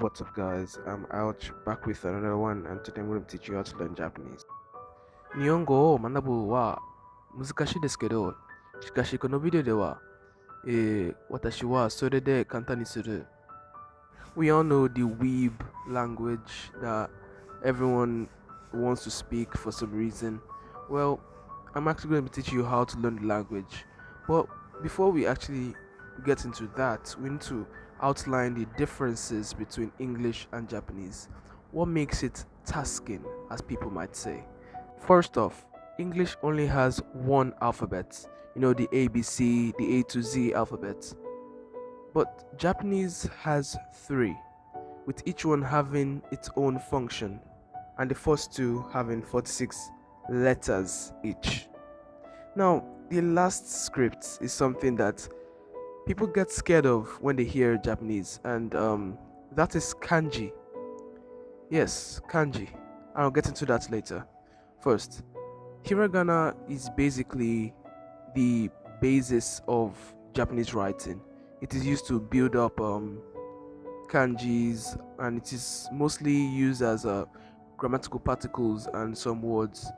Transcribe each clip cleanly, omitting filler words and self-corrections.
What's up, guys? I'm Ouch back with another one, and today I'm going to teach you how to learn Japanese. 日本語を学ぶは難しいですけど、しかしこのビデオでは、私はそれで簡単にする。We all know the weeb language that everyone wants to speak for some reason. Well, I'm actually going to teach you how to learn the language. But before we actually get into that, we need to outline the differences between English and Japanese. What makes it tasking, as people might say? First off, English only has one alphabet, the ABC, the A to Z alphabet. But Japanese has three, with each one having its own function, and the first two having 46 letters each. Now, the last script is something that people get scared of when they hear Japanese, and that is kanji. Yes, kanji. I'll get into that later. First, hiragana is basically the basis of Japanese writing. It is used to build up kanjis, and it is mostly used as grammatical particles and some words.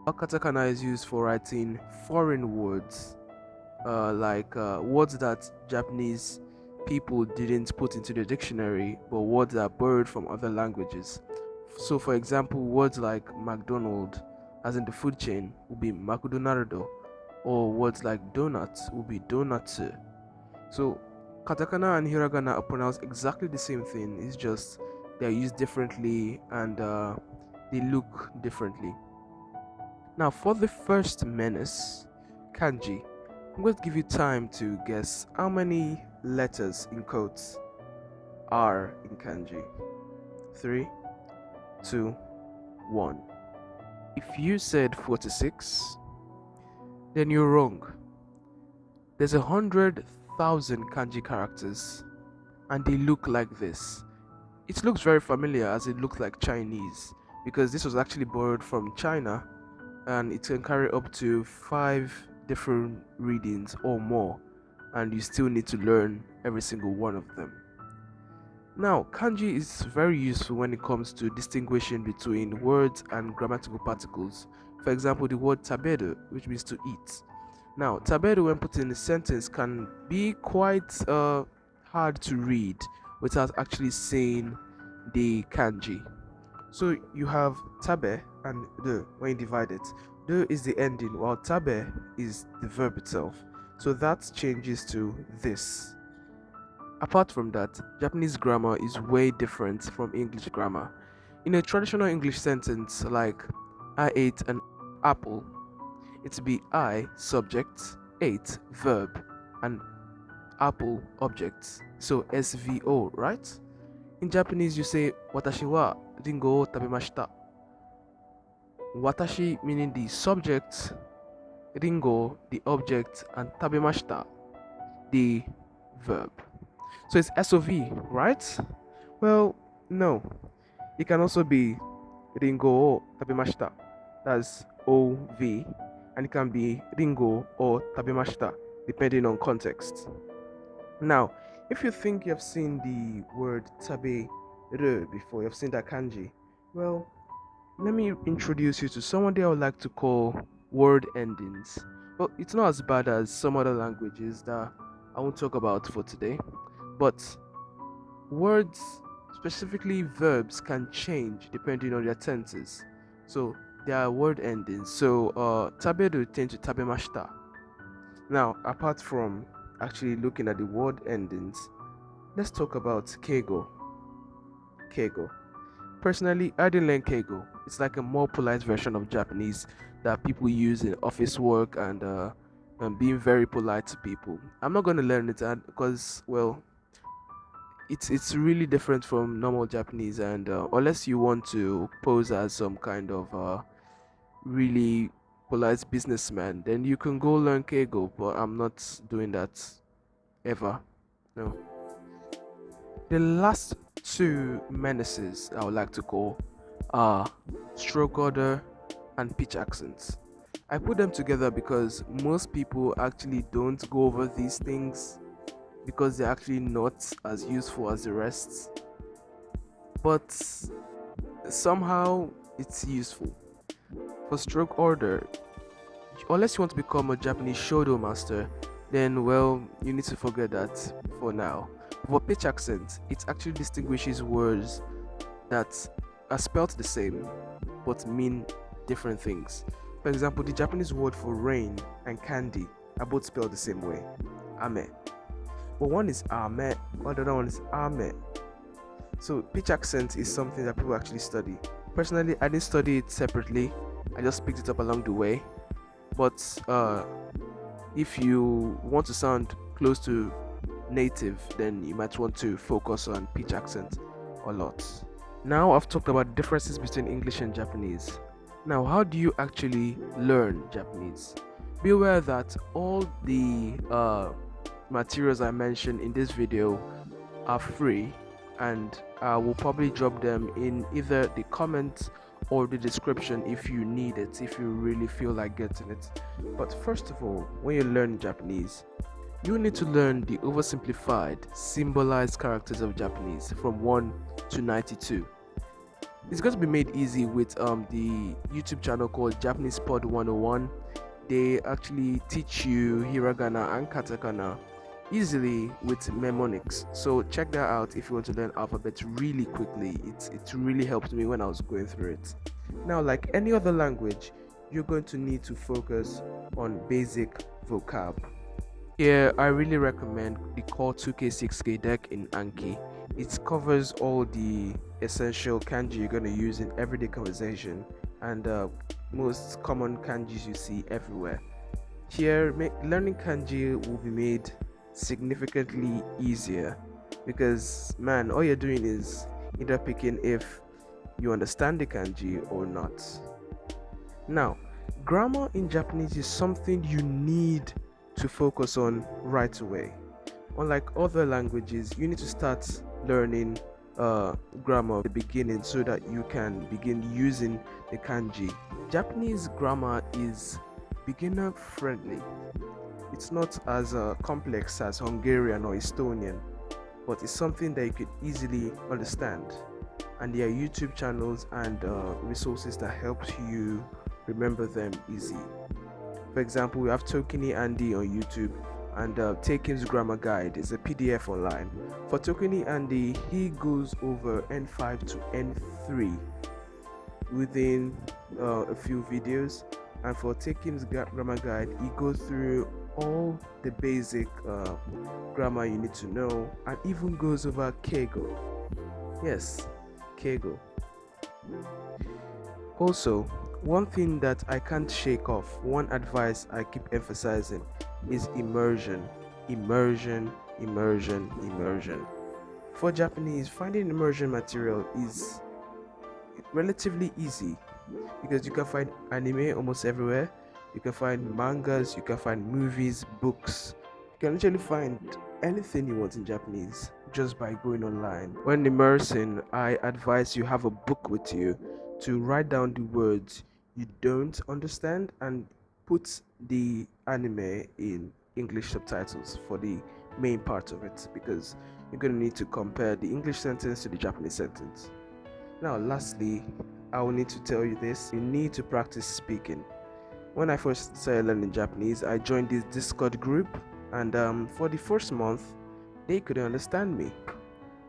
While katakana is used for writing foreign words, like words that Japanese people didn't put into the dictionary, but words that are borrowed from other languages. So, for example, words like McDonald, as in the food chain, will be McDonaldo, or words like donuts will be donatsu. So, katakana and hiragana are pronounced exactly the same thing, it's just they're used differently and they look differently. Now, for the first menace, kanji, I'm going to give you time to guess how many letters in quotes are in kanji. 3, 2, 1. If you said 46, then you're wrong. There's 100,000 kanji characters, and they look like this. It looks very familiar as it looks like Chinese, because this was actually borrowed from China, and it can carry up to 5 different readings or more, and you still need to learn every single one of them. Now, kanji is very useful when it comes to distinguishing between words and grammatical particles. For example, the word taberu, which means to eat. Now, taberu, when put in a sentence, can be quite hard to read without actually saying the kanji. So you have tabe and de when you divide it. De is the ending, while tabe is the verb itself. So that changes to this. Apart from that, Japanese grammar is way different from English grammar. In a traditional English sentence like I ate an apple, it's be I subject, ate verb, and apple object. So SVO, right? In Japanese, you say watashi wa ringo o tabemashita. Watashi meaning the subject, ringo the object, and tabemashita the verb. So it's SOV, right? Well, no. It can also be ringo o tabemashita. That's OV, and it can be ringo or tabemashita depending on context. Now, if you think you've seen the word tabe before, you've seen that kanji, well, let me introduce you to someone that I would like to call word endings. Well, it's not as bad as some other languages that I won't talk about for today, but words, specifically verbs, can change depending on their tenses. So there are word endings. So taberu tend to tabemashita. Now, apart from actually looking at the word endings, let's talk about keigo. Keigo. Personally, I didn't learn keigo. It's like a more polite version of Japanese that people use in office work and being very polite to people. I'm not going to learn it because, well, it's really different from normal Japanese, and unless you want to pose as some kind of really polite businessman, then you can go learn keigo. But I'm not doing that ever. No. The last two menaces I would like to call are stroke order and pitch accents. I put them together because most people actually don't go over these things because they're actually not as useful as the rest, but somehow it's useful. For stroke order, unless you want to become a Japanese shodo master, then well, you need to forget that for now. For pitch accent, it actually distinguishes words that are spelled the same but mean different things. For example, the Japanese word for rain and candy are both spelled the same way, ame. But one is ame, while the other one is ame. So pitch accent is something that people actually study. Personally, I didn't study it separately. I just picked it up along the way. But if you want to sound close to native, then you might want to focus on pitch accent a lot. Now I've talked about differences between English and Japanese. Now, how do you actually learn Japanese? Be aware that all the materials I mentioned in this video are free, and I will probably drop them in either the comments or the description if you need it, if you really feel like getting it. But first of all, when you learn Japanese, you need to learn the oversimplified, symbolized characters of Japanese from 1 to 92. It's going to be made easy with the YouTube channel called Japanese Pod 101. They actually teach you hiragana and katakana easily with mnemonics. So check that out if you want to learn alphabets really quickly. It really helped me when I was going through it. Now, like any other language, you're going to need to focus on basic vocab. Here, I really recommend the Core 2K6K deck in ANKI. It covers all the essential kanji you're going to use in everyday conversation and most common kanjis you see everywhere. Here, learning kanji will be made significantly easier because, man, all you're doing is either picking if you understand the kanji or not. Now, grammar in Japanese is something you need to focus on right away. Unlike other languages, you need to start learning grammar at the beginning so that you can begin using the kanji. Japanese grammar is beginner friendly. It's not as complex as Hungarian or Estonian, but it's something that you could easily understand. And there are YouTube channels and resources that help you remember them easy. For example, we have Tokini Andy on YouTube, and Taken's Grammar Guide is a PDF online. For Tokini Andy, he goes over N5 to N3 within a few videos, and for Taken's Grammar Guide, he goes through all the basic grammar you need to know, and even goes over Keigo. Yes, Keigo. Also, one thing that I can't shake off, one advice I keep emphasizing is immersion. Immersion, immersion, immersion. For Japanese, finding immersion material is relatively easy because you can find anime almost everywhere, you can find mangas, you can find movies, books. You can literally find anything you want in Japanese just by going online. When immersing, I advise you have a book with you to write down the words you don't understand and put the anime in English subtitles for the main part of it, because you're going to need to compare the English sentence to the Japanese sentence. Now, lastly, I will need to tell you this: you need to practice speaking. When I first started learning Japanese, I joined this Discord group, and for the first month, they couldn't understand me.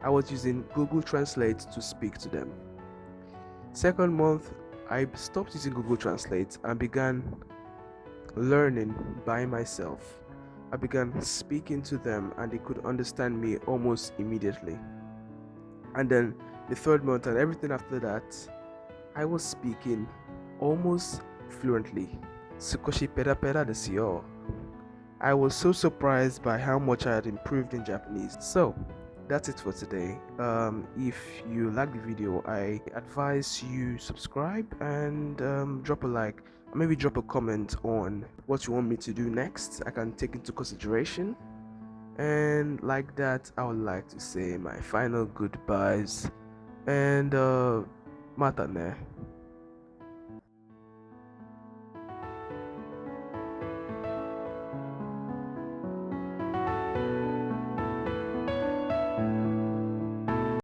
I was using Google Translate to speak to them. Second month, I stopped using Google Translate and began learning by myself. I began speaking to them and they could understand me almost immediately. And then the third month and everything after that, I was speaking almost fluently. Sukoshi pera pera desu yo. I was so surprised by how much I had improved in Japanese. So, that's it for today. If you like the video, I advise you subscribe and drop a like, or maybe drop a comment on what you want me to do next. I can take into consideration. And like that, I would like to say my final goodbyes and mata ne.